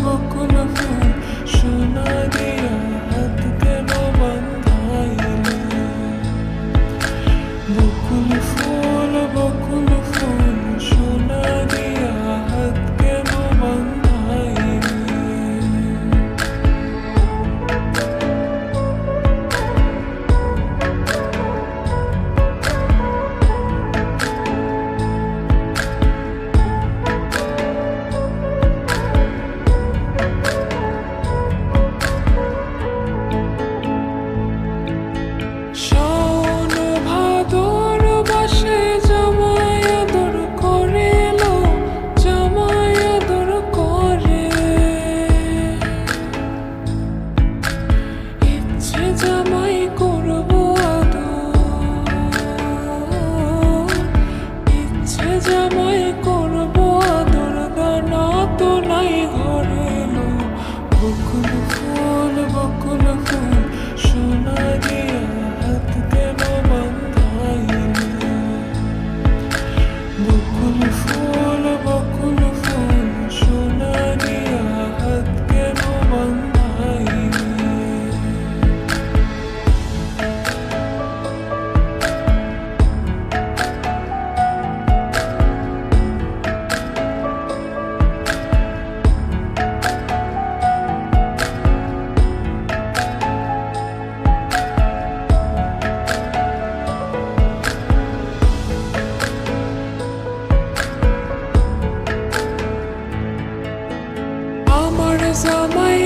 বকুল ফুল সোনা দিয়া হাত কেন বাঁধাইলি বকুল ফুল সোনা দিয়া হাত কেন বাঁধাইলি শাওন ভাদর মাসে জামাই আদর করে লো জামাই আদর করে ইচ্ছে জামাই করব আদর ইচ্ছে জামাই করব আদর গানা তো নাই ঘরে লো বকুল ফুল সোনা দিয়া হাত কেন বাঁধাইলি বকুল ফুল সোনা দিয়া হাত কেন বাঁধাইলি আমার জামাই